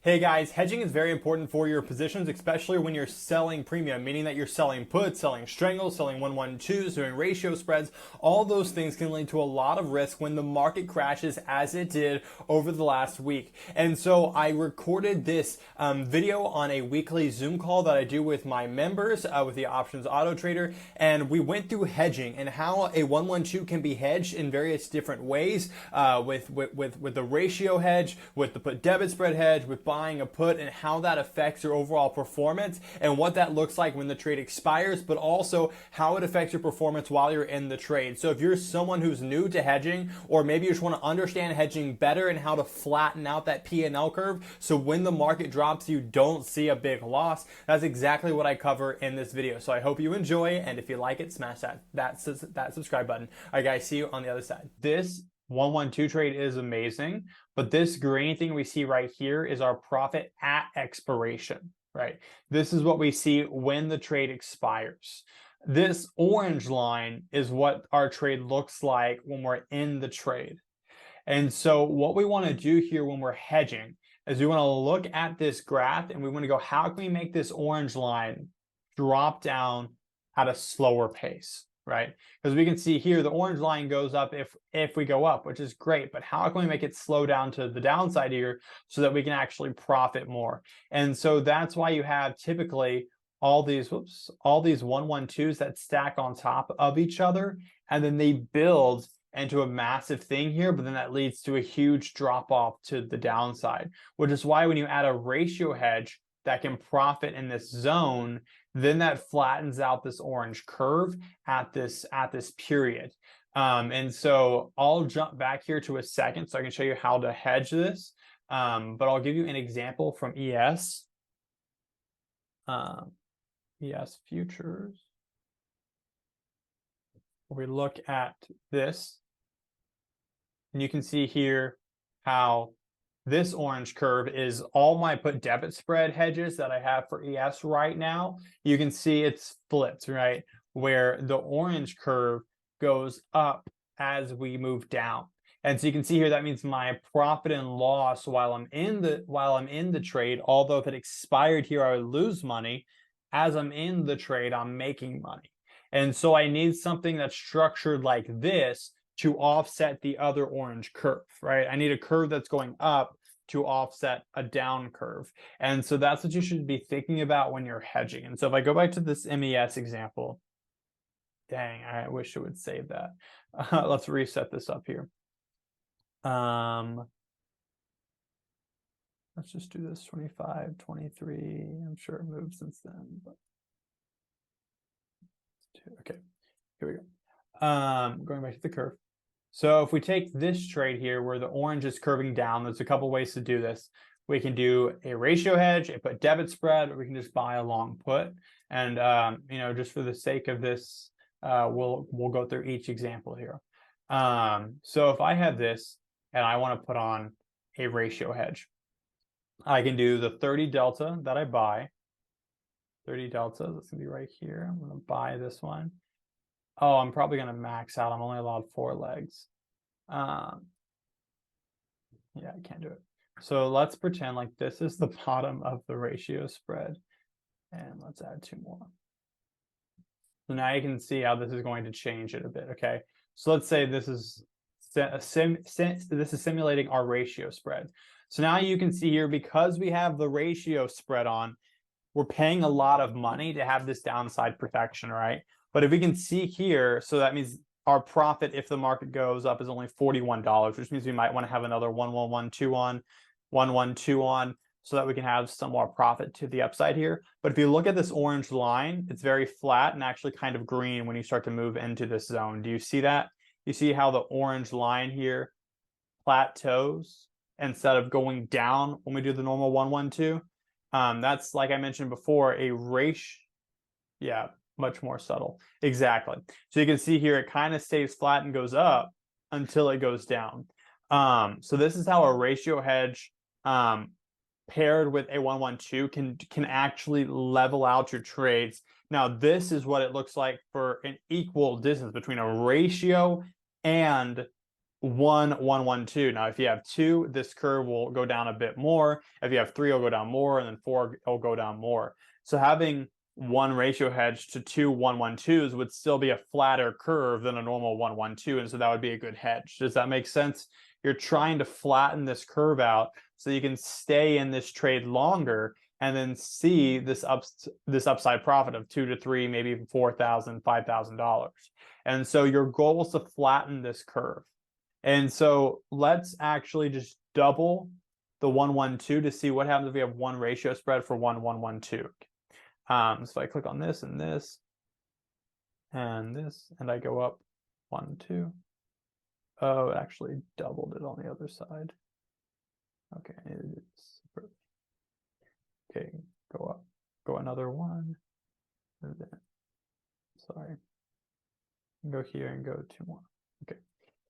Hey guys, hedging is very important for your positions, especially when you're selling premium, meaning that you're selling puts, selling strangles, selling 112s, doing ratio spreads. All those things can lead to a lot of risk when the market crashes as it did over the last week. And so I recorded this video on a weekly Zoom call that I do with my members with the Options Auto Trader. And we went through hedging and how a 112 can be hedged in various different ways with the ratio hedge, with the put debit spread hedge, with buying a put, and how that affects your overall performance and what that looks like when the trade expires, but also how it affects your performance while you're in the trade. So if you're someone who's new to hedging, or maybe you just want to understand hedging better and how to flatten out that P&L curve so when the market drops you don't see a big loss, that's exactly what I cover in this video. So I hope you enjoy, and if you like it, smash that subscribe button. All right guys, see you on the other side. This 112 trade is amazing, but this green thing we see right here is our profit at expiration, right? This is what we see when the trade expires. This orange line is what our trade looks like when we're in the trade. And so what we want to do here when we're hedging is we want to look at this graph and we want to go, how can we make this orange line drop down at a slower pace? Right? Because we can see here the orange line goes up if we go up, which is great, but how can we make it slow down to the downside here so that we can actually profit more? And so that's why you have typically all these 112s that stack on top of each other, and then they build into a massive thing here, but then that leads to a huge drop off to the downside, which is why when you add a ratio hedge that can profit in this zone, then that flattens out this orange curve at this period. And so I'll jump back here to a second so I can show you how to hedge this. But I'll give you an example from ES. ES futures. We look at this, and you can see here how this orange curve is all my put debit spread hedges that I have for ES right now. You can see it's flipped, right? Where the orange curve goes up as we move down. And so you can see here, that means my profit and loss while I'm in the trade, although if it expired here, I would lose money. As I'm in the trade, I'm making money. And so I need something that's structured like this to offset the other orange curve, right? I need a curve that's going up to offset a down curve. And so that's what you should be thinking about when you're hedging. And so if I go back to this MES example, dang, I wish it would save that. Let's reset this up here. Let's just do this 25, 23. I'm sure it moved since then, but okay, here we go. Going back to the curve. So if we take this trade here where the orange is curving down, there's a couple ways to do this. We can do a ratio hedge, a put debit spread, or we can just buy a long put. And just for the sake of this, we'll go through each example here. So if I have this and I want to put on a ratio hedge, I can do the 30 delta that I buy. 30 delta, that's gonna be right here. I'm gonna buy this one. Oh, I'm probably going to max out. I'm only allowed 4 legs. Yeah, I can't do it. So let's pretend like this is the bottom of the ratio spread. And let's add 2 more. So now you can see how this is going to change it a bit, okay? So let's say this is simulating our ratio spread. So now you can see here, because we have the ratio spread on, we're paying a lot of money to have this downside protection, right? But if we can see here, so that means our profit if the market goes up is only $41, which means we might want to have another 1112 on, 112 on, so that we can have some more profit to the upside here. But if you look at this orange line, it's very flat and actually kind of green when you start to move into this zone. Do you see that? You see how the orange line here plateaus instead of going down when we do the normal 112? That's, like I mentioned before, a ratio. Yeah, much more subtle. Exactly. So you can see here, it kind of stays flat and goes up until it goes down. So this is how a ratio hedge paired with a 112 can actually level out your trades. Now, this is what it looks like for an equal distance between a ratio and 1, 1, 1, 2. Now, if you have 2, this curve will go down a bit more. If you have 3, it'll go down more, and then 4, it'll go down more. So having 1 ratio hedge to 2 1, 1, 2s would still be a flatter curve than a normal 1, 1, 2, and so that would be a good hedge. Does that make sense? You're trying to flatten this curve out so you can stay in this trade longer and then see this upside profit of 2 to 3, maybe even $4,000, $5,000. And so your goal is to flatten this curve. And so let's actually just double the 1, 1, 2 to see what happens if we have 1 ratio spread for 1, 1, 1, 2. So I click on this and this and this, and I go up 1, 2. Oh, it actually doubled it on the other side. Okay, okay, go up, go another 1. And then, sorry, go here and go 2 more. Okay,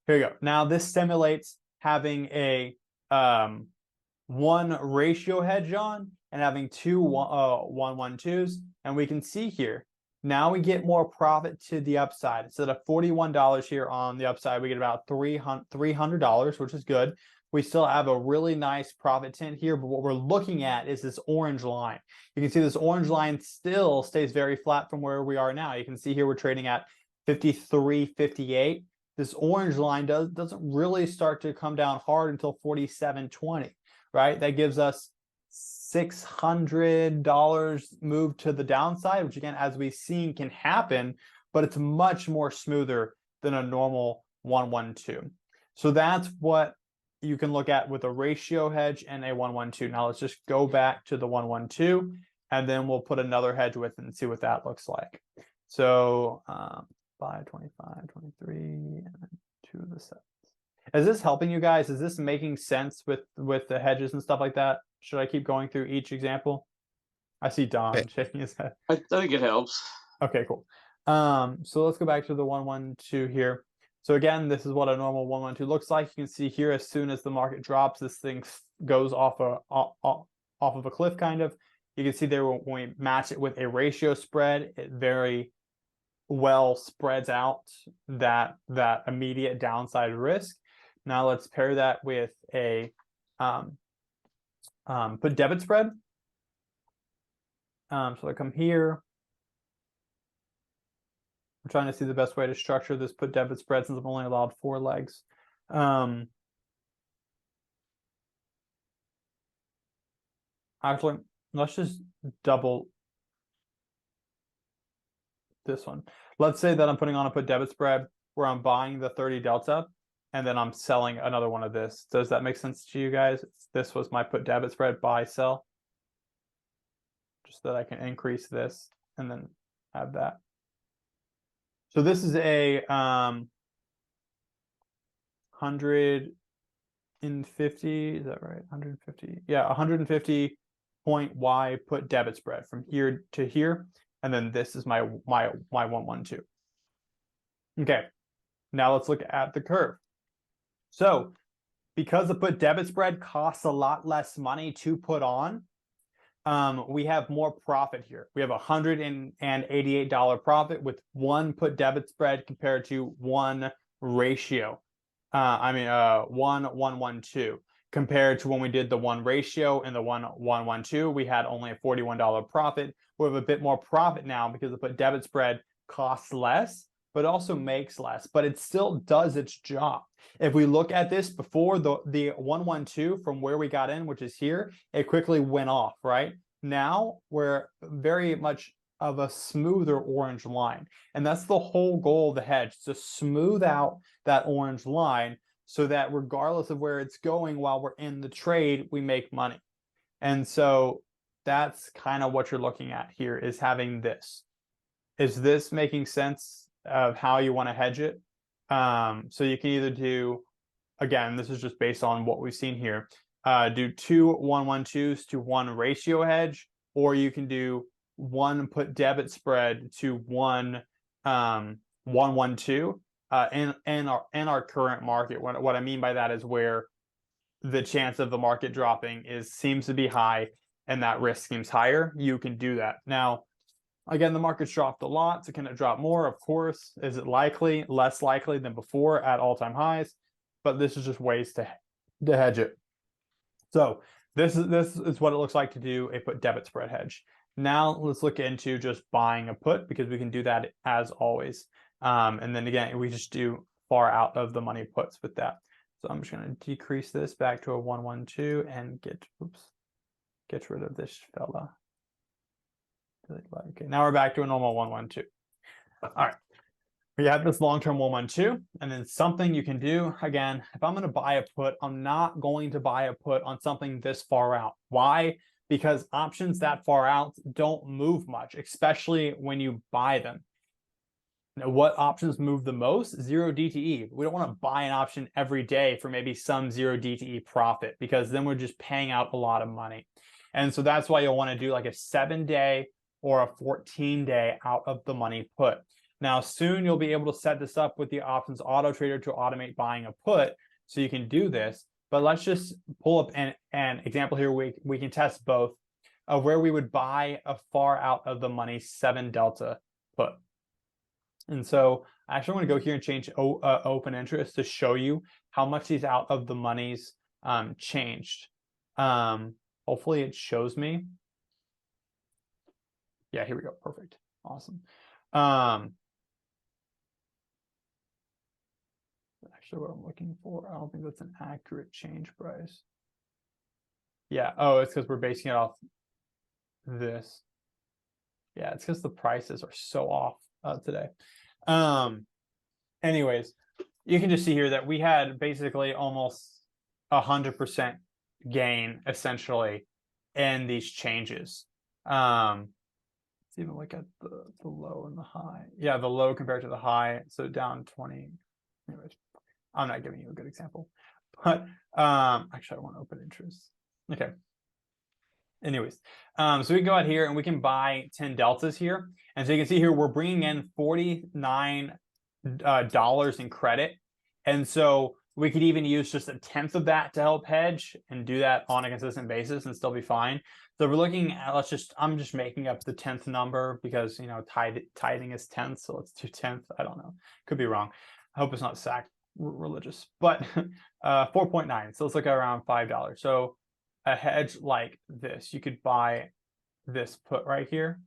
here you go. Now this simulates having a 1 ratio hedge on and having 2 1, 1, 2s, and we can see here now we get more profit to the upside. Instead of $41 here on the upside, we get about $300, which is good. We still have a really nice profit tint here, but what we're looking at is this orange line. You can see this orange line still stays very flat from where we are now. You can see here we're trading at 53.58. This orange line doesn't really start to come down hard until 47.20, right? That gives us $600 move to the downside, which again, as we've seen, can happen, but it's much more smoother than a normal 1, 1, 2. So that's what you can look at with a ratio hedge and a 1, 1, 2. Now let's just go back to the 1, 1, 2, and then we'll put another hedge with it and see what that looks like. So 5, 25, 23, and then 2 of the 7s. Is this helping you guys? Is this making sense with the hedges and stuff like that? Should I keep going through each example? I see Don shaking his head. I think it helps. Okay, cool. So let's go back to the 1, 1, 2 here. So again, this is what a normal 1, 1, 2 looks like. You can see here, as soon as the market drops, this thing goes off of a cliff, kind of. You can see there when we match it with a ratio spread, it very well spreads out that immediate downside risk. Now let's pair that with a put debit spread. So I come here. I'm trying to see the best way to structure this put debit spread since I'm only allowed 4 legs. Actually, let's just double this one. Let's say that I'm putting on a put debit spread where I'm buying the 30 delta and then I'm selling another one of this. Does that make sense to you guys? This was my put debit spread, buy, sell. Just that I can increase this and then have that. So this is a 150, is that right? 150, yeah, 150 point Y put debit spread from here to here. And then this is my 1, 1, 2. Okay, now let's look at the curve. So because the put debit spread costs a lot less money to put on, we have more profit here. We have $188 profit with 1 put debit spread compared to 1 ratio. 1, 1, 1, 2. Compared to when we did the 1 ratio and the 1, 1, 1, 2, we had only a $41 profit. We have a bit more profit now because the put debit spread costs less, but also makes less, but it still does its job. If we look at this before the 1, 1, 2 from where we got in, which is here, it quickly went off, right? Now we're very much of a smoother orange line. And that's the whole goal of the hedge, to smooth out that orange line so that regardless of where it's going while we're in the trade, we make money. And so that's kind of what you're looking at here, is having this. Is this making sense of how you want to hedge it? So you can either do, again, this is just based on what we've seen here, do 2 1, 1, 2s to 1 ratio hedge, or you can do 1 put debit spread to 1 1, 1, 2 in our current market. What I mean by that is where the chance of the market dropping seems to be high and that risk seems higher. You can do that. Now, again, the market's dropped a lot, so can it drop more? Of course. Is it likely? Less likely than before at all-time highs. but this is just ways to hedge it. So this is what it looks like to do a put debit spread hedge. Now let's look into just buying a put, because we can do that as always. And then again, we just do far out of the money puts with that. So I'm just going to decrease this back to a 112 and get rid of this fella. Okay, now we're back to a normal 112. All right. We have this long-term 112, and then something you can do, again, if I'm going to buy a put, I'm not going to buy a put on something this far out. Why? Because options that far out don't move much, especially when you buy them. Now, what options move the most? Zero DTE. We don't want to buy an option every day for maybe some zero DTE profit, because then we're just paying out a lot of money. And so that's why you'll want to do like a 7-day or a 14-day out of the money put. Now, soon you'll be able to set this up with the options auto trader to automate buying a put, so you can do this. But let's just pull up an example here. We can test both of where we would buy a far out of the money 7 delta put. And so I actually want to go here and change open interest to show you how much these out of the monies changed. Hopefully it shows me. Yeah, here we go. Perfect. Awesome. Actually, what I'm looking for, I don't think that's an accurate change price. Yeah. Oh, it's because we're basing it off this. Yeah, it's because the prices are so off today. Anyways, you can just see here that we had basically almost 100% gain essentially in these changes. Let's even look at the low and the high. Yeah, the low compared to the high, so down 20. Anyways, I'm not giving you a good example, but actually I want open interest. Okay. Anyways, so we can go out here and we can buy 10 deltas here. And so you can see here, we're bringing in $49 in credit. And so we could even use just 1/10 of that to help hedge and do that on a consistent basis and still be fine. So we're looking at, I'm just making up the 10th number because, you know, tithing is 10th. So let's do 10th. I don't know. Could be wrong. I hope it's not religious, but 4.9. So let's look at around $5. So a hedge like this, you could buy this put right here.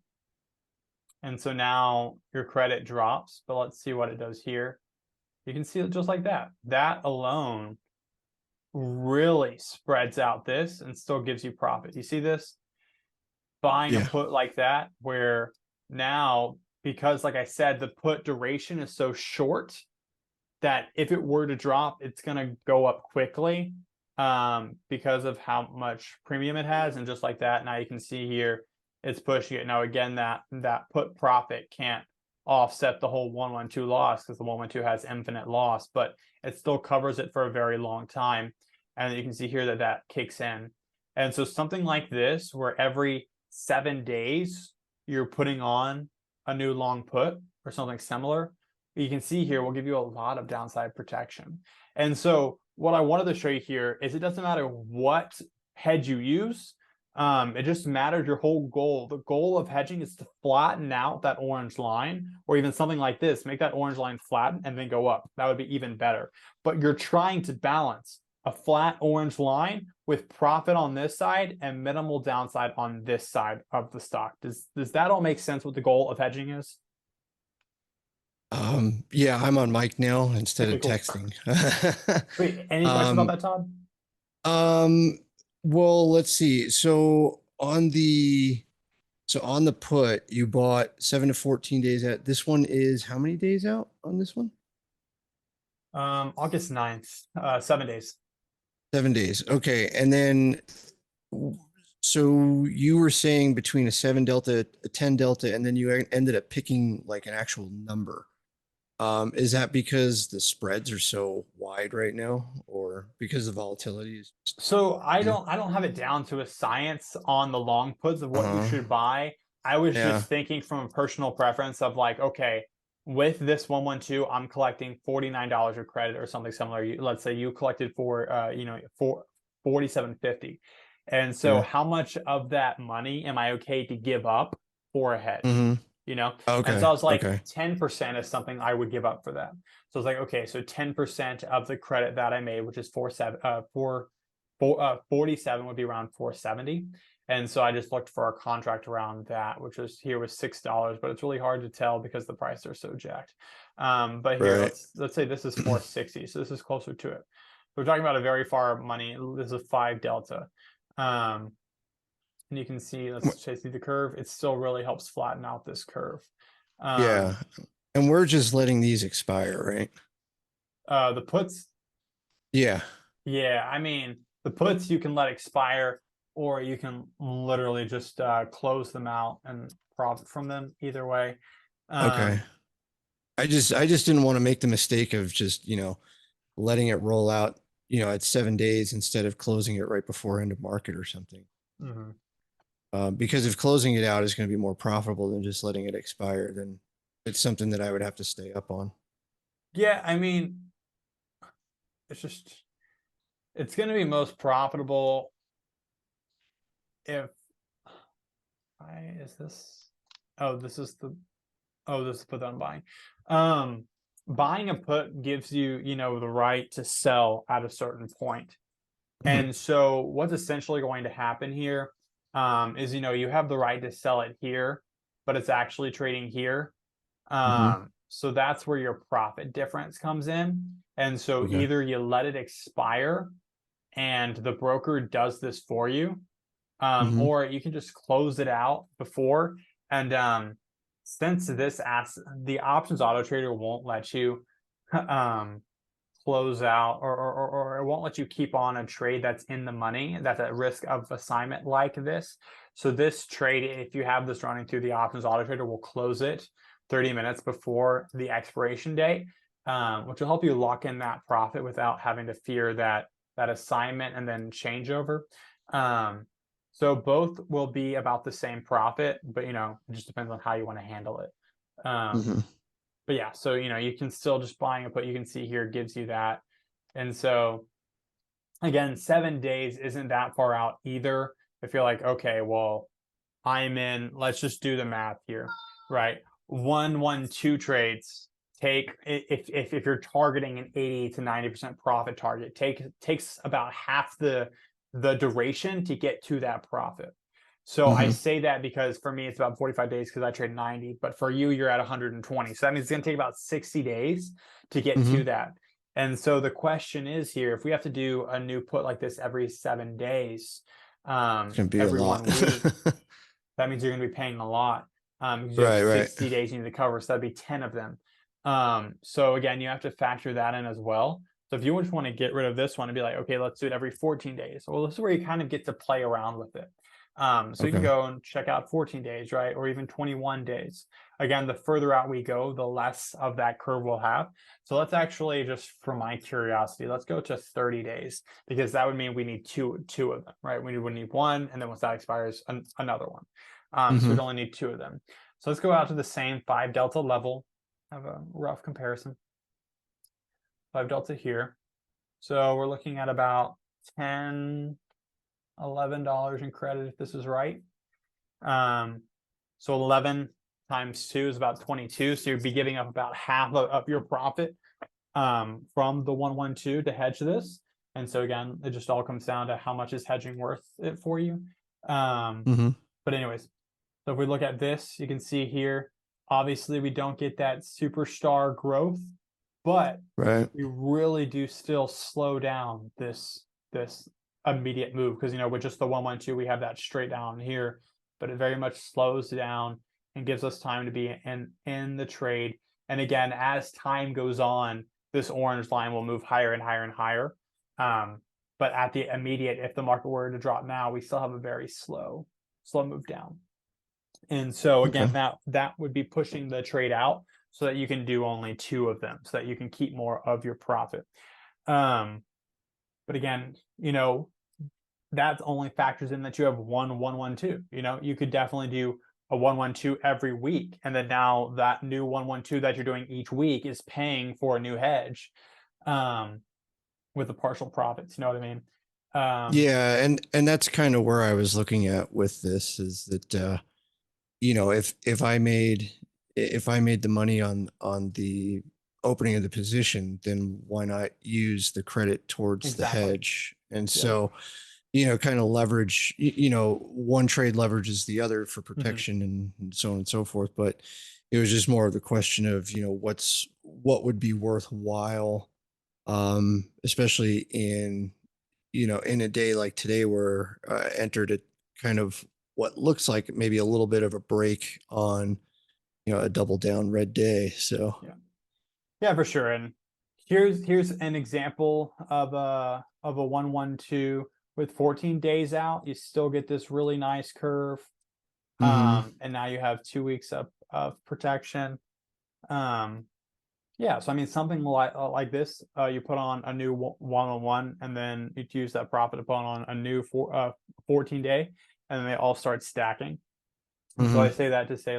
And so now your credit drops, but let's see what it does here. You can see it just like that. That alone really spreads out this and still gives you profit. You see this? Buying a put like that, where now, because like I said, the put duration is so short that if it were to drop, it's going to go up quickly because of how much premium it has. And just like that, now you can see here, it's pushing it. Now, again, that put profit can't offset the whole 112 loss because the 112 has infinite loss, but it still covers it for a very long time. And you can see here that that kicks in. And so something like this, where every 7 days you're putting on a new long put or something similar, you can see here will give you a lot of downside protection. And so what I wanted to show you here is it doesn't matter what hedge you use. It just matters your whole goal. The goal of hedging is to flatten out that orange line, or even something like this, make that orange line flatten and then go up. That would be even better. But you're trying to balance a flat orange line with profit on this side and minimal downside on this side of the stock. Does that all make sense what the goal of hedging is? Yeah, I'm on mic now instead Okay, of cool. texting. Wait, any questions about that, Todd? Um, well, let's see. On the put, you bought 7 to 14 days out. This one is how many days out on this one? August 9th, 7 days. 7 days. Okay. And then so you were saying between a 7 delta, a 10 delta, and then you ended up picking like an actual number. Is that because the spreads are so wide right now, or because the volatility is So I don't have it down to a science on the long puts of what you should buy. I was yeah. just thinking from a personal preference of like, okay, with this 112, I'm collecting $49 of credit or something similar. Let's say you collected for for 47.50. And so Yeah. how much of that money am I okay to give up for a hedge? Mm-hmm. you know? And so Okay. I was like, Okay. 10% is something I would give up for that. So I was like, okay, so 10% of the credit that I made, which is 47 would be around 470. And so I just looked for a contract around that, which was here was $6, but it's really hard to tell because the prices are so jacked. But here, Right. let's say this is 460, so this is closer to it. We're talking about a very far money. This is 5 delta. And you can see, let's chase through the curve. It still really helps flatten out this curve. Yeah. And we're just letting these expire, right? The puts, Yeah. yeah, I mean, the puts you can let expire, or you can literally just close them out and profit from them either way. Okay. Um, I just didn't want to make the mistake of just, letting it roll out, at 7 days instead of closing it right before end of market or something. mhm. Because if closing it out is going to be more profitable than just letting it expire, then it's something that I would have to stay up on. Yeah, I mean, it's just it's going to be most profitable if I is this. Oh, this is the Oh, this is the put that I'm buying. Buying a put gives you, the right to sell at a certain point. Mhm. And so what's essentially going to happen here is, you have the right to sell it here, but it's actually trading here. Mhm. So that's where your profit difference comes in. And so Okay. either you let it expire and the broker does this for you, Mhm. or you can just close it out before. And since the options auto trader won't let you um, close out, or it won't let you keep on a trade that's in the money, that's at risk of assignment like this. So this trade, if you have this running through the options auto trader, will close it 30 minutes before the expiration date, which will help you lock in that profit without having to fear that assignment and then changeover. Um, so both will be about the same profit, but it just depends on how you want to handle it. Mhm. But yeah, so you can still just buying a put, you can see here gives you that. And so again, 7 days isn't that far out either. If you're like, okay, well, let's just do the math here, right? 1-1-2 trades take, if you're targeting an 80 to 90% profit target, takes about half the duration to get to that profit. So I Mhm. say that because for me it's about 45 days because I trade 90, but for you you're at 120. So that means it's going to take about 60 days to get to Mhm. that. And so the question is here, if we have to do a new put like this every 7 days, It's gonna be a every lot. 1 week, that means you're going to be paying a lot because you have Right. Right. 60 days you need to cover. So that'd be 10 of them. So again, you have to factor that in as well. So if you just want to get rid of this one and be like, okay, let's do it every 14 days. Well, this is where you kind of get to play around with it. So you can Okay. go and check out 14 days, right? Or even 21 days. Again, the further out we go, the less of that curve we'll have. So let's actually, just for my curiosity, let's go to 30 days because that would mean we need two of them, right? We would need one, and then once that expires, another one. So we'd Mhm. only need two of them. So let's go out to the same 5 delta level. Have a rough comparison. 5 delta here. So we're looking at about 10, $11 in credit if this is right. So 11 times 2 is about 22. So you'd be giving up about half of your profit from the 112 to hedge this. And so again, it just all comes down to how much is hedging worth it for you. Um, Mhm. but anyways, so if we look at this, you can see here, obviously we don't get that superstar growth, but Right. we really do still slow down this immediate move because with just the 112 we have that straight down here, but it very much slows down and gives us time to be in the trade. And again, as time goes on, this orange line will move higher and higher and higher. But at the immediate, if the market were to drop now, we still have a very slow move down. And so Okay. again, that would be pushing the trade out so that you can do only two of them, so that you can keep more of your profit. But again, that only factors in that you have 1-1-1-2. You could definitely do a 1-1-2 every week, and then now that new 1-1-2 that you're doing each week is paying for a new hedge, with the partial profits. You know what I mean? Um, Yeah, and that's kind of where I was looking at with this is that if I made the money on the opening of the position, then why not use the credit towards the Exactly. hedge? And Yep. so, kind of leverage, one trade leverages the other for Hmm. protection and so on and so forth. But it was just more of the question of, what would be worthwhile, especially in a day like today where entered at kind of what looks like maybe a little bit of a break on, a double down red day. So, Yeah. Yeah, for sure. And here's an example of a 112 with 14 days out. You still get this really nice curve. hmm And now you have 2 weeks of protection. Um, yeah, so I mean something like this, you put on a new 1-on-1, and then you use that profit to put on a new 14 day, and then they all start stacking. And so I hmm say that to say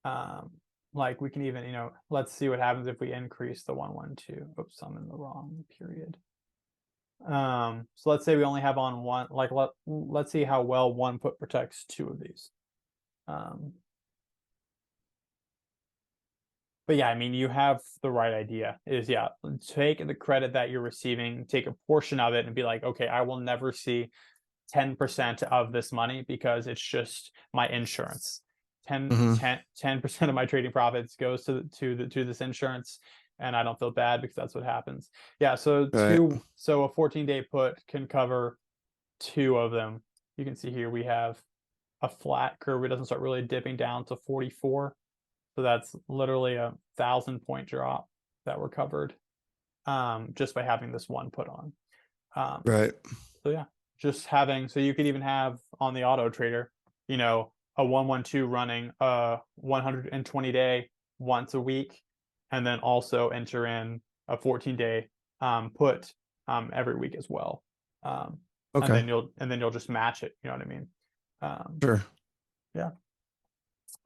um, like we can even, let's see what happens if we increase the 112. Oops, I'm in the wrong period. So let's say we only have on one, like let's see how well one put protects two of these. Um, but yeah, I mean, you have the right idea. Is yeah, take the credit that you're receiving, take a portion of it, and be like, okay, I will never see 10% of this money because it's just my insurance. 10, hmm 10% of my trading profits goes to this insurance, and I don't feel bad because that's what happens. Yeah, Right. so a 14-day put can cover two of them. You can see here we have a flat curve. It doesn't start really dipping down to 44. So that's literally 1,000 point drop that we're covered, just by having this one put on. Um, Right. so yeah, just having, so you could even have on the auto trader, a 112 running 120-day once a week, and then also enter in a 14-day put every week as well. Um, and Okay. then you'll just match it. You know what I mean? Um, Sure. yeah.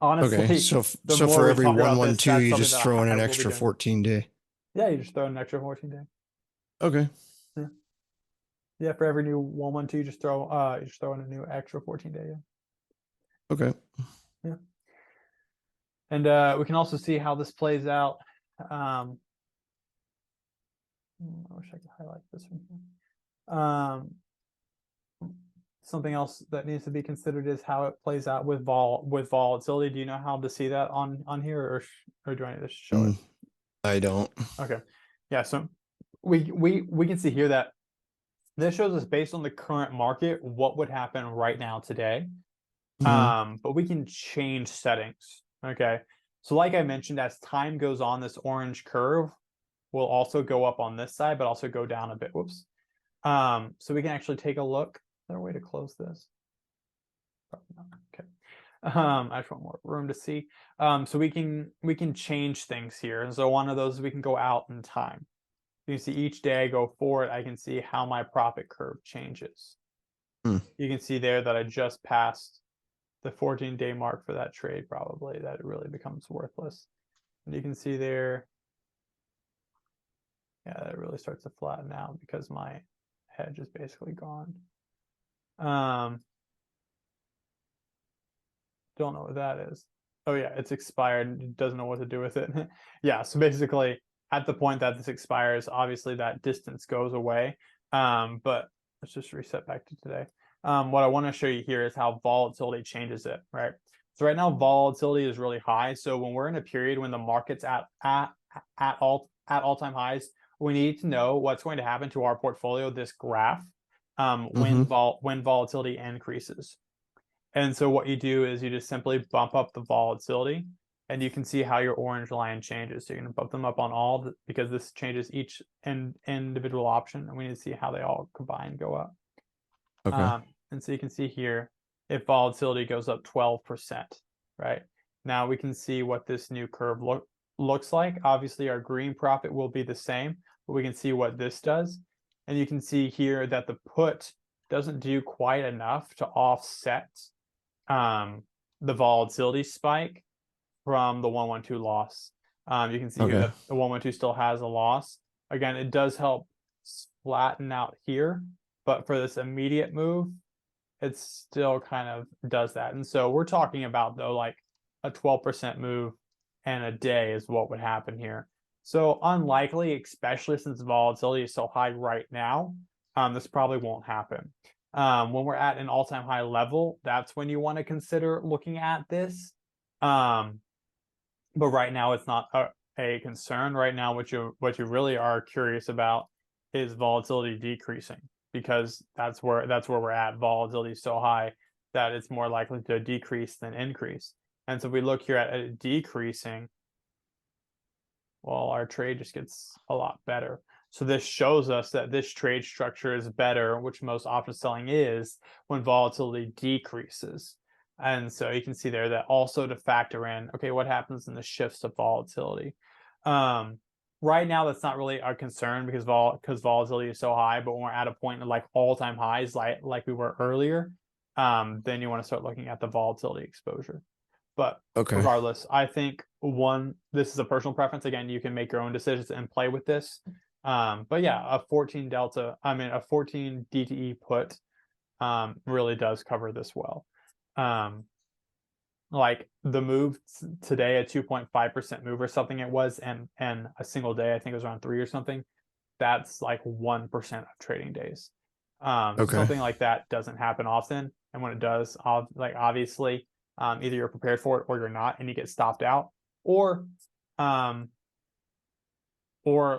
Okay. Honestly, the So more for we every talk about this, 112, that's you something just that throw in I an will be extra doing. 14-day. Yeah, you just throw in an extra 14-day. Okay. Yeah. Yeah, for every new 112, you just throw in a new extra 14-day. Okay. Yeah. Yeah. And we can also see how this plays out. Um, I wish I could highlight this from here. Something else that needs to be considered is how it plays out with volatility. Do you know how to see that on here, or do I need to show it? Mm, I don't. Okay. Yeah, so we can see here that this shows us based on the current market what would happen right now today. hmm But we can change settings. Okay. So like I mentioned, as time goes on, this orange curve will also go up on this side, but also go down a bit. Whoops. So we can actually take a look. Is there a way to close this? Probably not. Okay. I just want more room to see. So we can change things here. And so one of those, we can go out in time. You can see each day I go forward, I can see how my profit curve changes. Hmm. You can see there that I just passed the 14-day mark for that trade, probably, that it really becomes worthless. And you can see there, yeah, it really starts to flatten out because my hedge is basically gone. Um, don't know what that is. Oh yeah, it's expired. It doesn't know what to do with it. Yeah, so basically at the point that this expires, obviously that distance goes away. But let's just reset back to today. What I want to show you here is how volatility changes it, right? So right now volatility is really high. So when we're in a period when the market's at all-time highs, we need to know what's going to happen to our portfolio, this graph, hmm when volatility increases. And so what you do is you just simply bump up the volatility, and you can see how your orange line changes. So you're going to bump them up on all because this changes each individual option, and we need to see how they all combine go up. Okay. And so you can see here if volatility goes up 12%, right? Now we can see what this new curve looks like. Obviously, our green profit will be the same, but we can see what this does. And you can see here that the put doesn't do quite enough to offset um, the volatility spike from the 112 loss. You can see here Okay. that the 112 still has a loss. Again, it does help flatten out here, but for this immediate move, it still kind of does that. And so we're talking about, though, like a 12% move and a day is what would happen here. So unlikely, especially since volatility is so high right now, this probably won't happen. When we're at an all-time high level, that's when you want to consider looking at this. But right now, it's not a concern. Right now, what you really are curious about is volatility decreasing, because that's where we're at. Volatility is so high that it's more likely to decrease than increase. And so if we look here at it decreasing, well, our trade just gets a lot better. So this shows us that this trade structure is better, which most option selling is, when volatility decreases. And so you can see there that also to factor in, okay, what happens in the shifts of volatility? Right now, that's not really a concern because volatility is so high. But when we're at a point of like all-time highs, like we were earlier, then you want to start looking at the volatility exposure. But Okay. regardless, I think this is a personal preference. Again, you can make your own decisions and play with this. But yeah, a 14 DTE put really does cover this well. Like the move today, a 2.5% move or something it was, and a single day, I think it was around 3 or something. That's like 1% of trading days. Okay. Something like that doesn't happen often, and when it does, obviously, either you're prepared for it or you're not, and you get stopped out, or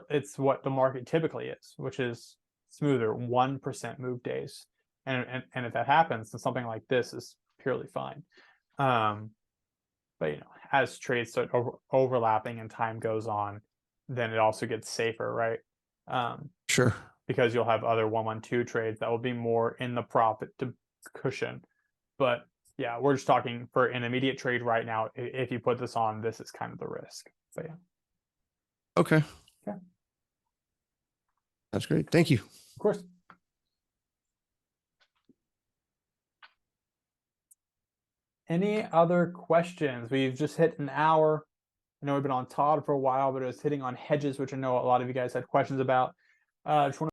it's what the market typically is, which is smoother 1% move days. And if that happens, then something like this is purely fine. But as trades start overlapping and time goes on, then it also gets safer, right? Sure. Because you'll have other 112 trades that will be more in the profit to cushion. But yeah, we're just talking for an immediate trade right now. If you put this on, this is kind of the risk. But yeah. Okay. Okay. That's great. Thank you. Of course. Any other questions? We've just hit an hour. I know we've been on Todd for a while, but it was hitting on hedges, which I know a lot of you guys had questions about. Just want